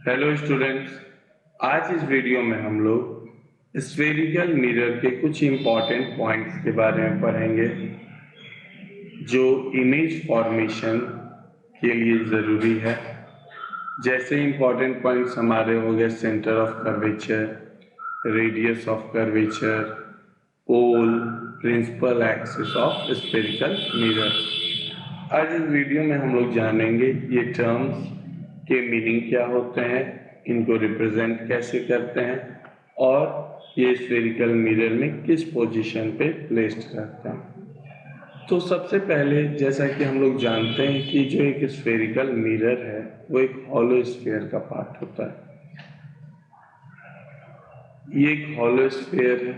Hello students. आज इस video में हम लोग स्फेरिकल मिरर के कुछ इम्पॉर्टेंट पॉइंट्स के बारे में पढ़ेंगे जो इमेज फॉर्मेशन के लिए ज़रूरी है। जैसे इम्पॉर्टेंट पॉइंट्स हमारे हो गए centre of curvature, radius of curvature, pole, principal axis of spherical mirror. आज इस वीडियो में हम लोग जानेंगे ये टर्म्स के मीनिंग क्या होते हैं, इनको रिप्रेजेंट कैसे करते हैं और ये स्फेरिकल मिरर में किस पोजीशन पे प्लेस्ड रहते हैं। तो सबसे पहले जैसा कि हम लोग जानते हैं कि जो एक स्फेरिकल मिरर है वो एक हॉलो स्फीयर का पार्ट होता है। ये एक हॉलो स्फीयर है।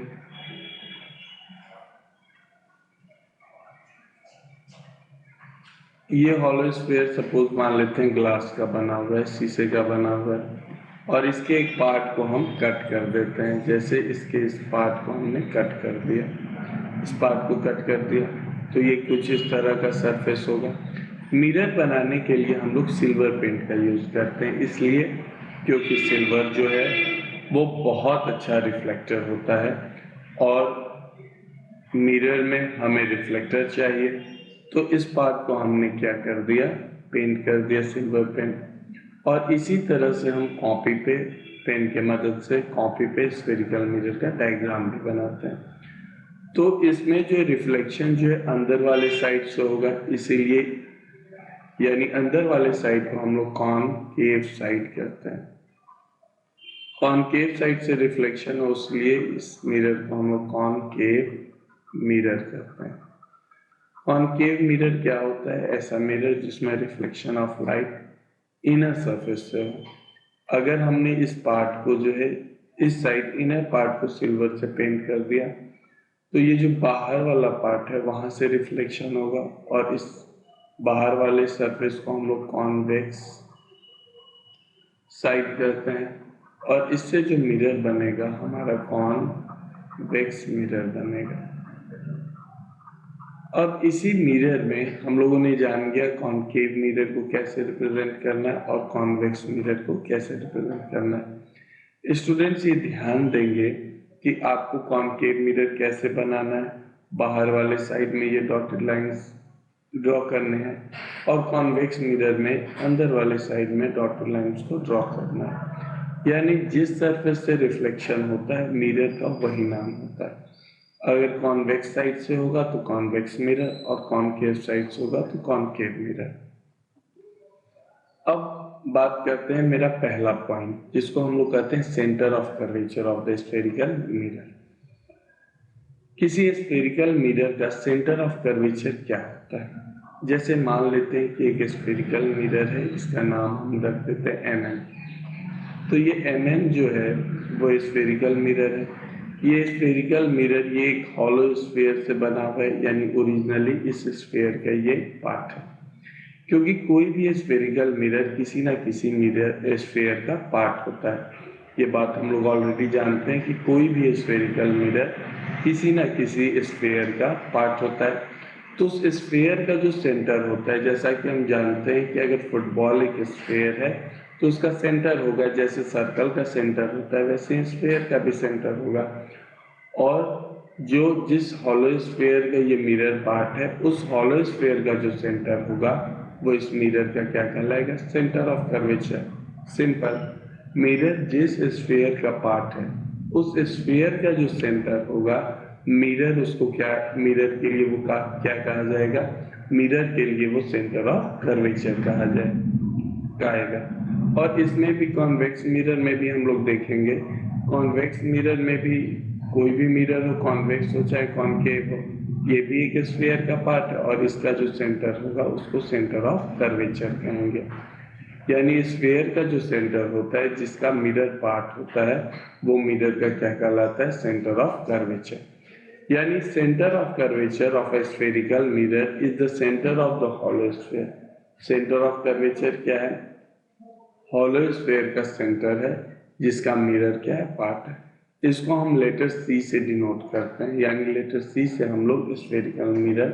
ये हॉलो स्फीयर सपोज मान लेते हैं ग्लास का बना हुआ है, शीशे का बना हुआ है, और इसके एक पार्ट को हम कट कर देते हैं। जैसे इसके इस पार्ट को हमने कट कर दिया, इस पार्ट को कट कर दिया, तो ये कुछ इस तरह का सरफेस होगा। मिरर बनाने के लिए हम लोग सिल्वर पेंट का यूज़ करते हैं, इसलिए क्योंकि सिल्वर जो है वो बहुत अच्छा रिफ्लेक्टर होता है और मिरर में हमें रिफ्लेक्टर चाहिए। तो इस पार्ट को हमने क्या कर दिया, पेंट कर दिया सिल्वर पेंट। और इसी तरह से हम कॉपी पे पेन के मदद से कॉपी पे स्फेरिकल मिरर का डायग्राम भी बनाते हैं। तो इसमें जो रिफ्लेक्शन जो है अंदर वाले साइड से होगा, इसीलिए यानी अंदर वाले साइड को हम लोग कॉनकेव साइड कहते हैं। कॉनकेव साइड से रिफ्लेक्शन हो, इसलिए इस मिरर को हम लोग कॉनकेव मिरर कहते हैं। कॉनकेव मिरर क्या होता है? ऐसा मिरर जिसमें reflection of light inner surface से हो। अगर हमने इस पार्ट को जो है इस साइड इनर पार्ट को सिल्वर से पेंट कर दिया तो ये जो बाहर वाला पार्ट है वहां से रिफ्लेक्शन होगा और इस बाहर वाले सरफेस को हम लोग कॉन्वेक्स साइड कहते हैं और इससे जो मिरर बनेगा हमारा कॉन्वेक्स मिरर बनेगा। अब इसी मिरर में हम लोगों ने जान गया कॉनकेव मिरर को कैसे रिप्रेजेंट करना है और कॉन्वेक्स मिरर को कैसे रिप्रेजेंट करना है। स्टूडेंट्स ये ध्यान देंगे कि आपको कॉनकेव मिरर कैसे बनाना है। बाहर वाले साइड में ये डॉटेड लाइंस ड्रॉ करने हैं और कॉन्वेक्स मिरर में अंदर वाले साइड में डॉटेड लाइंस को ड्रॉ करना है। यानी जिस सरफेस से रिफ्लेक्शन होता है मिरर का वही नाम होता है। अगर कॉन्वेक्स साइड से होगा तो कॉन्वेक्स मिरर और कॉनकेव साइड से होगा तो कॉनकेव मिरर। अब बात करते हैं मेरा पहला पॉइंट जिसको हम लोग कहते हैं centre of curvature of the spherical mirror. किसी स्फेरिकल मिरर का सेंटर ऑफ कर्वेचर क्या होता है? जैसे मान लेते हैं कि एक स्फेरिकल मिरर है, इसका नाम हम रख देते हैं MM। तो ये MM जो है वो स्फेरिकल मिरर है। ये स्फेरिकल मिरर ये एक हॉलो स्फीयर से बना हुआ है, यानी ओरिजिनली इस स्फीयर का ये पार्ट है। क्योंकि कोई भी स्फेरिकल मिरर किसी ना किसी मिरर स्फीयर का पार्ट होता है। ये बात हम लोग ऑलरेडी जानते हैं कि कोई भी स्फेरिकल मिरर किसी ना किसी स्फीयर का पार्ट होता है। तो उस स्फीयर का जो सेंटर होता है, जैसा कि हम जानते हैं कि अगर फुटबॉल एक स्फीयर है तो उसका सेंटर होगा, जैसे सर्कल का सेंटर होता है वैसे स्फीयर का भी सेंटर होगा। और जो जिस हॉलो स्फीयर का ये मिरर पार्ट है उस हॉलो स्फीयर का जो सेंटर होगा वो इस मिरर का क्या कहलाएगा? Centre of curvature. Simple, mirror जिस स्फीयर का पार्ट है उस स्फीयर का जो सेंटर होगा मिरर उसको क्या, मिरर के लिए वो क्या कहा जाएगा? मिरर के लिए वो सेंटर ऑफ कर्वेचर कहा जाएगा। और इसमें भी कॉन्वेक्स मिरर में भी हम लोग देखेंगे, कॉन्वेक्स मिरर में भी कोई भी मिरर हो, कॉन्वेक्स हो चाहे कॉनकेव हो, ये भी एक स्फीयर का पार्ट है और इसका जो सेंटर होगा उसको सेंटर ऑफ कर्वेचर कहेंगे। यानी स्फीयर का जो सेंटर होता है जिसका मिरर पार्ट होता है वो मिरर का क्या कहलाता है? Centre of curvature. यानी centre of curvature of a spherical mirror is the centre of the hollow sphere. Centre of curvature क्या है? हॉलो स्फीयर का सेंटर है जिसका मिरर क्या है? पार्ट है। इसको हम लेटर C से डिनोट करते हैं, यानी लेटर C से हम लोग स्फेरिकल मिरर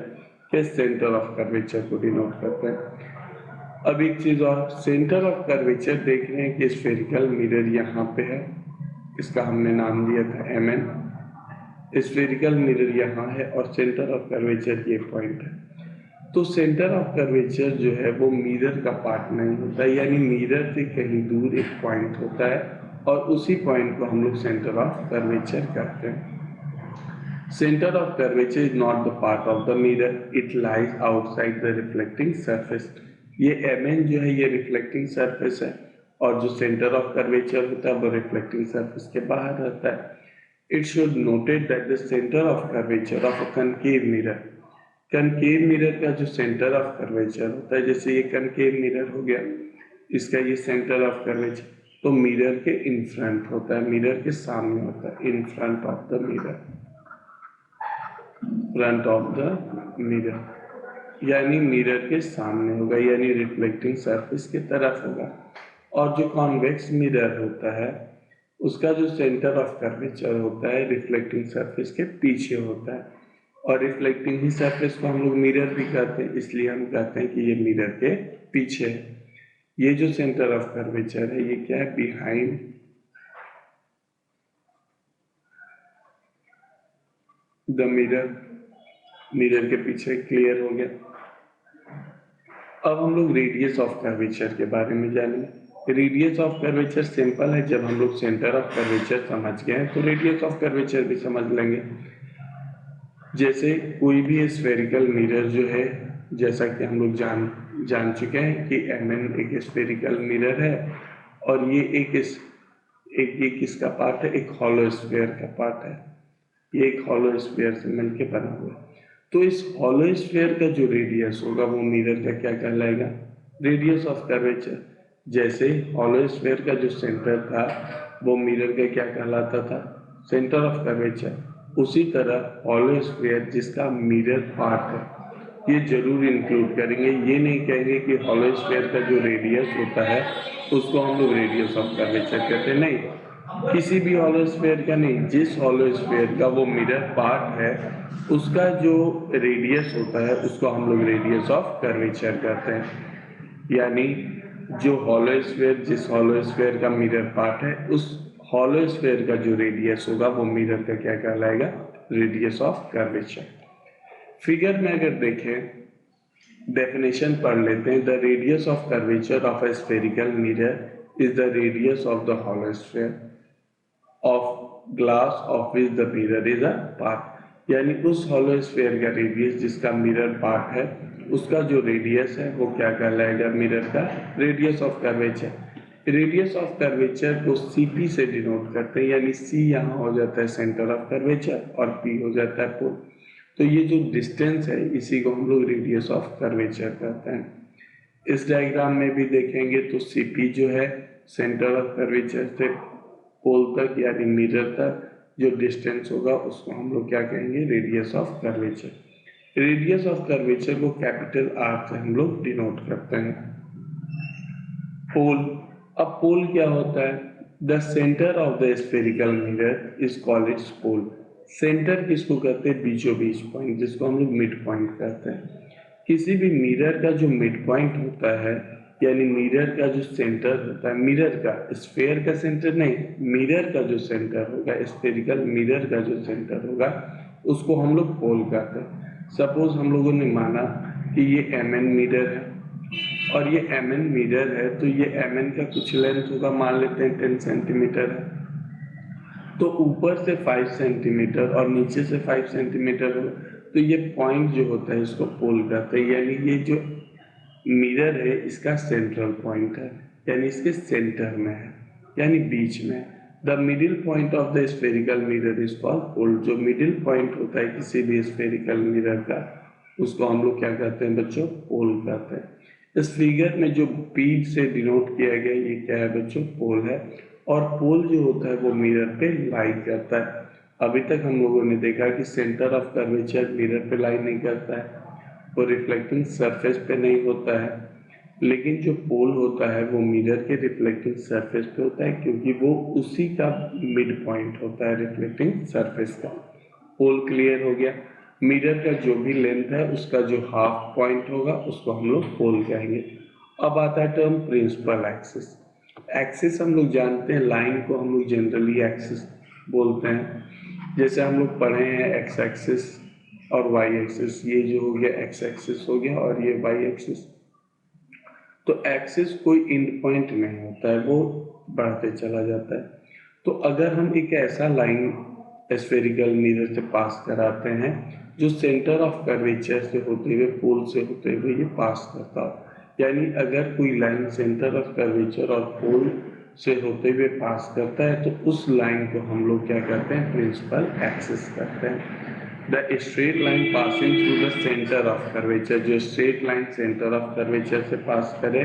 के सेंटर ऑफ कर्वेचर को डिनोट करते हैं। अब एक चीज और, सेंटर ऑफ कर्वेचर देख रहे हैं कि स्फेरिकल मिरर यहाँ पे है, इसका हमने नाम दिया था MN। स्फेरिकल मिरर यहाँ है और सेंटर ऑफ कर्वेचर ये पॉइंट है। तो सेंटर ऑफ कर्वेचर जो है वो मिरर का पार्ट नहीं होता, यानी मिरर से कहीं दूर एक पॉइंट होता है और उसी पॉइंट को हम लोग सेंटर ऑफ कर्वेचर कहते हैं। Centre of curvature is not the part of the mirror, it lies outside the reflecting surface. ये MN जो है ये रिफ्लेक्टिंग सरफेस है और जो सेंटर ऑफ कर्वेचर होता है वो रिफ्लेक्टिंग सरफेस के बाहर रहता है। It should noted that the center of curvature of a concave mirror, concave mirror का जो center of curvature होता है, जैसे ये concave mirror हो गया, इसका ये center of curvature तो मिरर के इन फ्रंट होता है, मिरर के सामने होता है, in front of the mirror, front of the mirror, यानी मिरर के सामने होगा, यानी रिफ्लेक्टिंग सरफेस की तरफ होगा। और जो कॉन्वेक्स मिरर होता है उसका जो सेंटर ऑफ कर्वेचर होता है रिफ्लेक्टिंग सरफेस के पीछे होता है, और रिफ्लेक्टिंग ही सरफेस को हम लोग मिरर भी कहते हैं, इसलिए हम कहते हैं कि ये मिरर के पीछे है। ये जो सेंटर ऑफ कर्वेचर है ये क्या है, बिहाइंड द मिरर, मिरर के पीछे। क्लियर हो गया। अब हम लोग रेडियस ऑफ कर्वेचर के बारे में जानेंगे। रेडियस ऑफ कर्वेचर सिंपल है, जब हम लोग सेंटर ऑफ कर्वेचर समझ गए हैं तो रेडियस ऑफ कर्वेचर भी समझ लेंगे। जैसे कोई भी स्फेरिकल मिरर जो है, जैसा कि हम लोग जान चुके हैं कि MN एक स्फेरिकल मिरर है और ये एक किसका पार्ट है, एक हॉलो स्फीयर का पार्ट है, ये एक हॉलो स्फीयर से मिलकर बना हुआ है। तो इस हॉलो स्फीयर का जो रेडियस होगा वो मिरर का क्या कहलाएगा, रेडियस ऑफ कर्वेचर। जैसे हॉलो स्फीयर का जो सेंटर था वो मिरर का क्या कहलाता था, सेंटर ऑफ कर्वेचर। उसी तरह हॉलो स्फीयर जिसका मिरर पार्ट है ये जरूर इंक्लूड करेंगे, ये नहीं कहेंगे कि हॉलो स्फीयर का जो रेडियस होता है उसको हम लोग रेडियस ऑफ कर्वेचर कहते हैं, नहीं, किसी भी हॉलो स्फीयर का नहीं, जिस हॉलो स्फीयर का वो मिरर पार्ट है उसका जो रेडियस होता है उसको हम लोग रेडियस ऑफ कर्वेचर कहते हैं। यानी जो हॉलो स्फीयर, जिस हॉलो स्फीयर का मिरर पार्ट है उस हॉलो स्फीयर का जो रेडियस होगा वो मिरर का क्या कहलाएगा, रेडियस ऑफ कर्वेचर। फिगर में अगर देखें डेफिनेशन पढ़ लेते हैं, the radius of curvature of a spherical mirror is the radius of the hollow sphere of glass of which the mirror is a part. यानी उस हॉलो स्फीयर का radius जिसका मिरर पार्ट है उसका जो रेडियस है वो क्या कहलाएगा, मिरर का radius of curvature. Radius of curvature को CP से डिनोट करते हैं, यानी C यहाँ हो जाता है सेंटर ऑफ कर्वेचर और P हो जाता है पोल। तो ये जो डिस्टेंस है इसी को हम लोग रेडियस ऑफ कर्वेचर कहते हैं। इस डायग्राम में भी देखेंगे तो CP जो है सेंटर ऑफ कर्वेचर से पोल तक यानी मिरर तक जो डिस्टेंस होगा उसको हम लोग क्या कहेंगे, radius of curvature. Radius of curvature को कैपिटल R से हम लोग डिनोट करते हैं। पोल, अब पोल क्या होता है, the centre of the spherical mirror is called its pole. Centre किसको कहते हैं, बीचों बीच पॉइंट, जिसको हम लोग मिड पॉइंट कहते हैं। किसी भी मिरर का जो मिड पॉइंट होता है यानी मिरर का जो सेंटर होता है, मिरर का, स्फेयर का सेंटर नहीं, मिरर का जो सेंटर होगा, स्फेरिकल मिरर का जो सेंटर होगा उसको हम लोग पोल कहते हैं। सपोज हम लोगों ने माना कि ये MN मिरर है और ये MN मिरर है, तो ये MN का कुछ लेंथ होगा, मान लेते हैं 10 सेंटीमीटर है, तो ऊपर से 5 सेंटीमीटर और नीचे से 5 सेंटीमीटर हो, तो ये पॉइंट जो होता है इसको पोल कहते हैं। यानी ये जो मिरर है इसका सेंट्रल पॉइंट है, यानी इसके सेंटर में है, यानी बीच में। The middle point of the spherical mirror is called pole. जो मिडिल पॉइंट होता है किसी भी स्फेरिकल मिरर का उसको हम लोग क्या कहते हैं बच्चों, पोल कहते हैं। इस फिगर में जो P से डिनोट किया गया ये क्या है बच्चों, पोल है। और पोल जो होता है वो मिरर पे लाई करता है। अभी तक हम लोगों ने देखा कि सेंटर ऑफ कर्वेचर मिरर पे लाई नहीं करता है, वो रिफ्लेक्टिंग सरफेस पे नहीं होता है, लेकिन जो पोल होता है वो मिरर के रिफ्लेक्टिंग सरफेस पे होता है, क्योंकि वो उसी का मिड पॉइंट होता है रिफ्लेक्टिंग सरफेस का। पोल क्लियर हो गया। मिरर का जो भी लेंथ है उसका जो हाफ पॉइंट होगा उसको हम लोग पोल कहेंगे। अब आता है टर्म प्रिंसिपल एक्सिस। एक्सिस हम लोग जानते हैं, लाइन को हम लोग जनरली एक्सिस बोलते हैं। जैसे हम लोग पढ़े हैं एक्स एक्सिस और वाई एक्सिस, ये जो हो गया एक्स एक्सिस हो गया और ये वाई एक्सिस। तो एक्सिस कोई एंड पॉइंट नहीं होता है, वो बढ़ते चला जाता है। तो अगर हम एक ऐसा लाइन स्फेरिकल मिरर से पास कराते हैं जो सेंटर ऑफ कर्वेचर से होते हुए, पोल से होते हुए ये पास करता हो, यानी अगर कोई लाइन सेंटर ऑफ कर्वेचर और पोल से होते हुए पास करता है तो उस लाइन को हम लोग क्या करते हैं, प्रिंसिपल एक्सिस करते हैं। The straight line passing through the centre of curvature, जो straight line centre of curvature से पास करे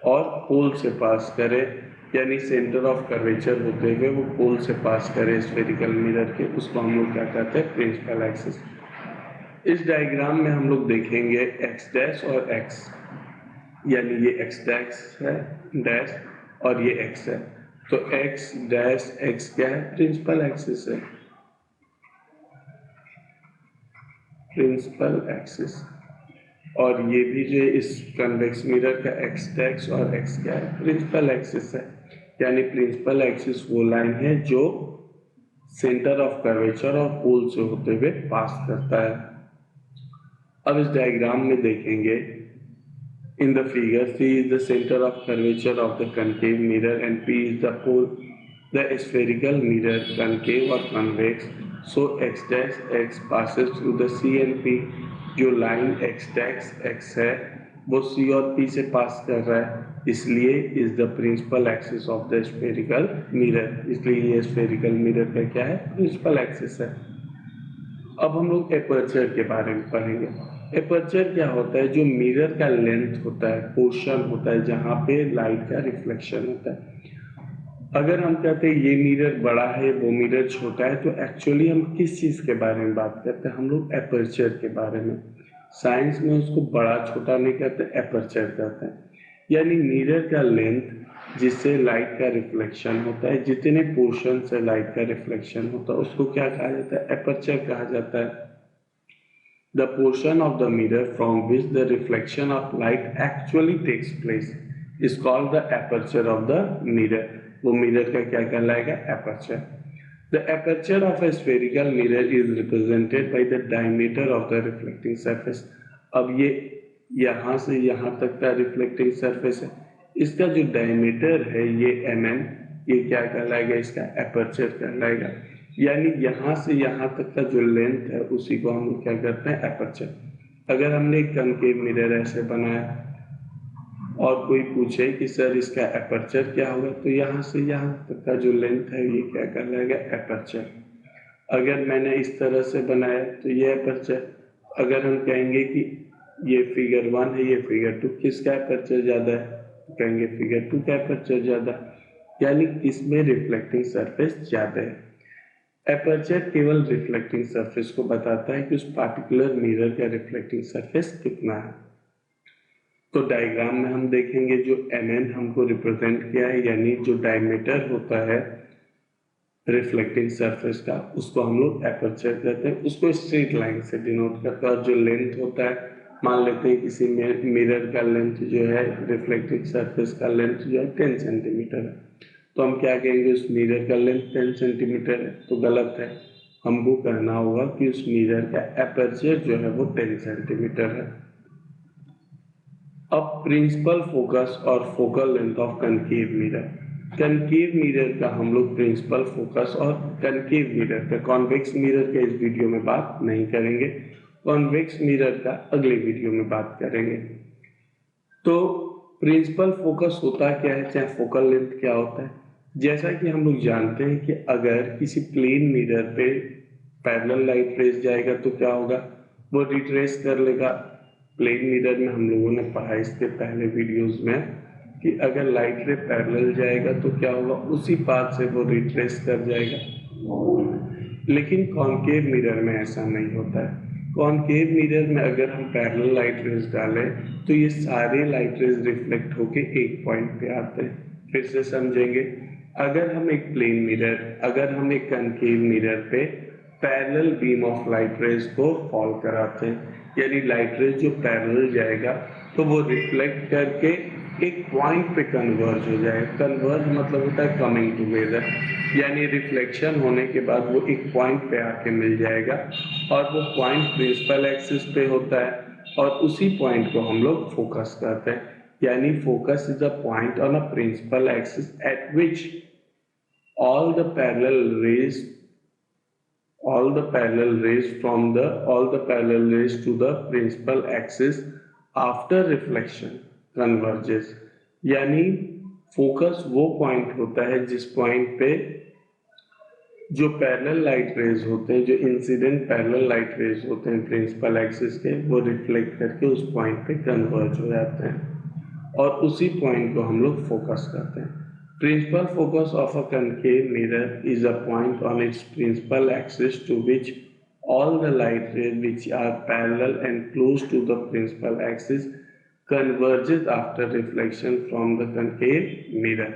और पोल से पास करे, यानी सेंटर ऑफ कर्वेचर होते हुए वो पोल से पास करे स्फेरिकल मिरर के, उसको हम लोग क्या कहते हैं, प्रिंसिपल एक्सिस। इस डायग्राम में हम लोग देखेंगे एक्स डैश और एक्स, यानी ये एक्स डैश है डैश और ये एक्स है, तो एक्स डैश एक्स क्या है, प्रिंसिपल एक्सिस है, प्रिंसिपल एक्सिस। और ये भी जो इस कन्वेक्स मिरर का एक्स डैश और एक्स क्या है, प्रिंसिपल एक्सिस है, यानी प्रिंसिपल एक्सिस वो लाइन है जो सेंटर ऑफ कर्वेचर और पोल से होते हुए पास करता है। अब इस डायग्राम में देखेंगे, in the figure C is the center of curvature of the concave mirror and P is the pole, the spherical mirror concave or convex, so x dash x passes through the C and P। जो line x dash x है वो C और P से पास कर रहा है, इसलिए is the principal axis of the spherical mirror, इसलिए ये spherical mirror का क्या है, principal axis है। अब हम लोग एपर्चर के बारे में पढ़ेंगे। एपर्चर क्या होता है, जो मिरर का लेंथ होता है, पोर्शन होता है जहाँ पे लाइट का रिफ्लेक्शन होता है। अगर हम कहते हैं ये मिरर बड़ा है वो मिरर छोटा है, तो एक्चुअली हम किस चीज़ के बारे में बात करते हैं, हम लोग एपर्चर के बारे में। साइंस में उसको बड़ा छोटा नहीं कहते, एपर्चर कहते हैं। यानी मिरर का लेंथ जिससे लाइट का रिफ्लेक्शन होता है, जितने पोर्शन से लाइट का रिफ्लेक्शन होता है उसको क्या कहा जाता है, एपर्चर कहा जाता है। The portion of the mirror from which the reflection of light actually takes place is called the aperture of the mirror। वो मिरर का क्या कहलाएगा, aperture. The aperture of a spherical mirror is represented by the diameter of the reflecting surface। अब ये यहाँ से यहाँ तक का रिफ्लेक्टिंग सरफेस है, इसका जो डायमीटर है ये mm, ये क्या कहलाएगा, इसका एपर्चर कहलाएगा। यानी यहाँ से यहाँ तक का जो लेंथ है उसी को हम क्या करते हैं, एपर्चर। अगर हमने एक कनकेव मिरर ऐसे बनाया और कोई पूछे कि सर इसका एपर्चर क्या होगा, तो यहाँ से यहाँ तक का जो लेंथ है ये क्या कहलाएगा, एपर्चर। अगर मैंने इस तरह से बनाया तो ये एपर्चर। अगर हम कहेंगे कि ये फिगर 1 है, ये फिगर 2, किसका एपर्चर ज़्यादा है, तो कहेंगे फिगर 2 का एपर्चर ज़्यादा, यानी किसमें रिफ्लेक्टिंग सरफेस ज़्यादा है। एपर्चर केवल रिफ्लेक्टिंग सरफेस को बताता है कि उस पार्टिकुलर मिरर का रिफ्लेक्टिंग सरफेस कितना है। तो डायग्राम में हम देखेंगे जो mm हमको रिप्रेजेंट किया है, यानी जो डायमीटर होता है रिफ्लेक्टिंग सरफेस का, उसको हम लोग एपर्चर कहते हैं, उसको स्ट्रेट लाइन से डिनोट करता है। और जो लेंथ होता है, मान लेते हैं किसी मिरर का लेंथ जो है, रिफ्लेक्टिंग सरफेस का लेंथ जो है 10 सेंटीमीटर है, तो हम क्या कहेंगे, उस मिरर का लेंथ 10 सेंटीमीटर है, तो गलत है। हमको कहना होगा कि उस मिरर का एपर्चर जो है वो 10 सेंटीमीटर है। अब प्रिंसिपल फोकस और focal length of concave mirror. Concave mirror का हम लोग प्रिंसिपल फोकस और कनकेव मिरर का, कॉन्वेक्स मिरर का इस वीडियो में बात नहीं करेंगे, कॉन्वेक्स मिरर का अगले वीडियो में बात करेंगे। तो प्रिंसिपल फोकस होता क्या है, चाहे फोकल लेंथ क्या होता है। जैसा कि हम लोग जानते हैं कि अगर किसी प्लेन मिरर पे पैरेलल लाइट रेज जाएगा तो क्या होगा, वो रिट्रेस कर लेगा। प्लेन मिरर में हम लोगों ने पढ़ा इसके पहले वीडियोस में कि अगर लाइट रे पैरेलल जाएगा तो क्या होगा, उसी पाथ से वो रिट्रेस कर जाएगा। लेकिन कॉनकेव मिरर में ऐसा नहीं होता है। कॉनकेव मिरर में अगर हम पैरेलल लाइट रेज डालें तो ये सारे लाइट रेज रिफ्लेक्ट होके एक पॉइंट पे आते हैं। फिर से समझेंगे, अगर हम एक प्लेन मिरर, अगर हम एक कॉनकेव मिरर पे parallel beam of light rays को फॉल कराते हैं, यानी लाइट रेज जो पैरेलल जाएगा तो वो रिफ्लेक्ट करके एक पॉइंट पे कन्वर्ज हो जाए। कन्वर्ज मतलब होता है कमिंग टुगेदर, यानी रिफ्लेक्शन होने के बाद वो एक पॉइंट पे आके मिल जाएगा और वो पॉइंट प्रिंसिपल एक्सिस पे होता है और उसी पॉइंट को हम लोग फोकस करते हैं। यानी focus is a point on a principal axis at which all the parallel rays all the parallel rays to the principal axis after reflection converges। यानी फोकस वो पॉइंट होता है जिस पॉइंट पे जो पैरेलल लाइट रेज होते हैं, जो इंसिडेंट पैरेलल लाइट रेज होते हैं प्रिंसिपल एक्सिस के, वो रिफ्लेक्ट करके उस पॉइंट पे कन्वर्ज हो जाते हैं और उसी पॉइंट को हम लोग फोकस करते हैं। Principal focus of a concave mirror is a point on its principal axis to which all the light rays which are parallel and close to the principal axis converges after reflection from the concave mirror।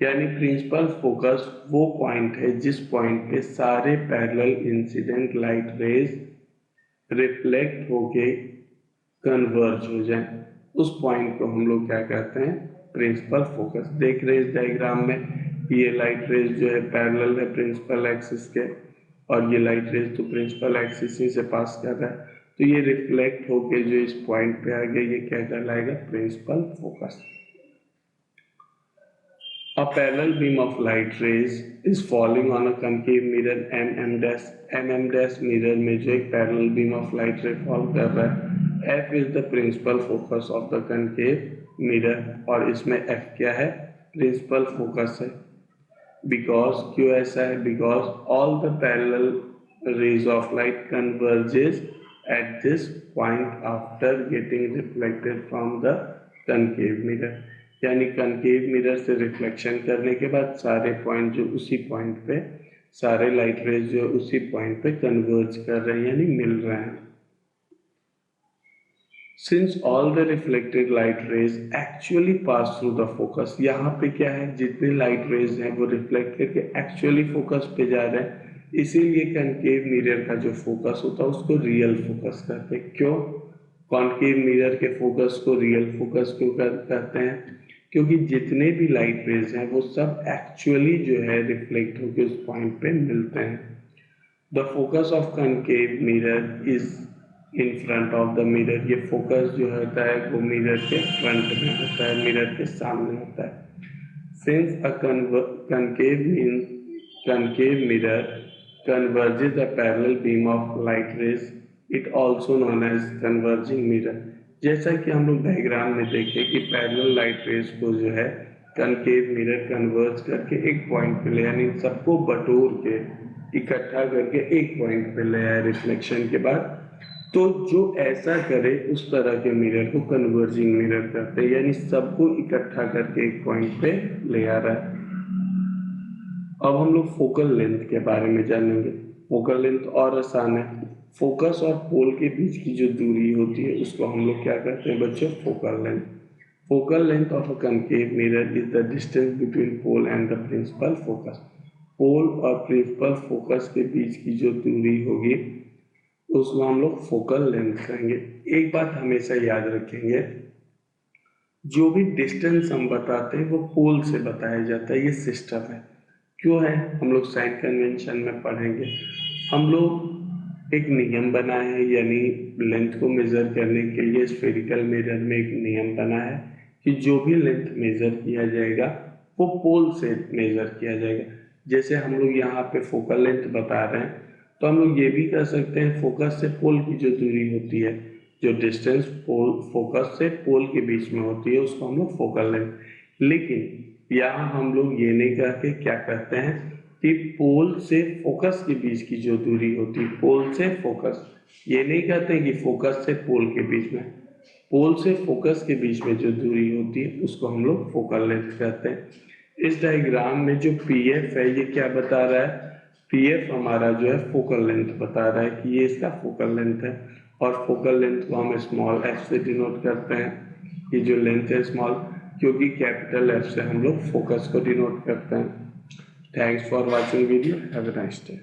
यानी principal focus वो point है जिस point पे सारे parallel incident light rays reflect होके converge हो जाए, उस पॉइंट को हम लोग क्या कहते हैं, प्रिंसिपल फोकस। देख रहे हैं इस डायग्राम में, ये लाइट रेज जो है पैरेलल है प्रिंसिपल एक्सिस के और ये लाइट रेज तो प्रिंसिपल एक्सिस ही से पास कर रहा है, तो ये रिफ्लेक्ट होके जो इस पॉइंट पे आ गया, ये क्या कहलाएगा, principal focus. A parallel beam of light rays is falling on a concave mirror mm' mirror में जो एक parallel beam of light ray fall कर रहा है, f is the principal focus of the concave mirror और इसमें f क्या है, principal focus है। because क्यों ऐसा है, because all the parallel rays of light converges at this point after getting reflected from the concave mirror। यानी concave mirror से रिफ्लेक्शन करने के बाद सारे पॉइंट जो उसी पॉइंट पे, सारे लाइट रेज जो उसी पॉइंट पे कन्वर्ज कर रहे हैं यानी मिल रहे हैं। Since all the reflected light rays actually pass through the focus, यहाँ पे क्या है, जितने लाइट रेज हैं वो रिफ्लेक्ट करके एक्चुअली फोकस पे जा रहे हैं, इसीलिए कनकेव मिरर का जो फोकस होता है उसको रियल फोकस कहते हैं। क्यों कॉनकेव मिरर के फोकस को रियल फोकस क्यों कहते हैं, क्योंकि जितने भी लाइट रेज हैं वो सब एक्चुअली जो है रिफ्लेक्ट होकर उस पॉइंट पे मिलते हैं। The focus of concave mirror is in front of the mirror, ये फोकस जो होता है वो मिरर के फ्रंट में होता है, मिरर के सामने होता है। Since a concave mirror converges a parallel beam of light rays, it also known as converging mirror। जैसा कि हम लोग डायग्राम में देखें कि पैरेलल लाइट रेज को जो है कनकेव मिरर कन्वर्ज करके एक पॉइंट पे ले, यानी सबको बटोर के इकट्ठा करके एक पॉइंट पे ले आए रिफ्लेक्शन के बाद, तो जो ऐसा करे उस तरह के मिरर को कन्वर्जिंग मिरर कहते हैं, यानी सबको इकट्ठा करके एक पॉइंट पे ले आ रहा है। अब हम लोग फोकल लेंथ के बारे में जानेंगे। फोकल लेंथ और आसान है, फोकस और पोल के बीच की जो दूरी होती है उसको हम लोग क्या कहते हैं बच्चों, focal length. Focal length of a concave mirror is the distance between pole and the principal focus. Pole और प्रिंसिपल फोकस के बीच की जो दूरी होगी उसको हम लोग फोकल लेंथ कहेंगे। एक बात हमेशा याद रखेंगे, जो भी डिस्टेंस हम बताते हैं वो पोल से बताया जाता है, ये सिस्टम है। क्यों है, हम लोग साइन कन्वेंशन में पढ़ेंगे। हम लोग एक नियम बनाए हैं, यानी लेंथ को मेजर करने के लिए स्फेरिकल मिरर में एक नियम बना है कि जो भी लेंथ मेजर किया जाएगा वो पोल से मेजर किया जाएगा। जैसे हम लोग यहाँ पे फोकल लेंथ बता रहे हैं, तो हम लोग ये भी कर सकते हैं फोकस से पोल की जो दूरी होती है, जो डिस्टेंस फोकस से पोल के बीच में होती है उसको हम लोग फोकल लेंथ। लेकिन यहाँ हम लोग ये नहीं करके क्या करते हैं कि पोल से फोकस के बीच की जो दूरी होती है, पोल से फोकस, ये नहीं कहते हैं कि फोकस से पोल के बीच में, पोल से फोकस के बीच में जो दूरी होती है उसको हम लोग फोकल लेंथ कहते हैं। इस डायग्राम में जो PF है ये क्या बता रहा है, PF हमारा जो है फोकल लेंथ बता रहा है कि ये इसका फोकल लेंथ है, और फोकल लेंथ को हम स्मॉल f से डिनोट करते हैं। ये जो लेंथ है स्मॉल, क्योंकि कैपिटल F से हम लोग फोकस को डिनोट करते हैं। Thanks for watching video. Have a nice day.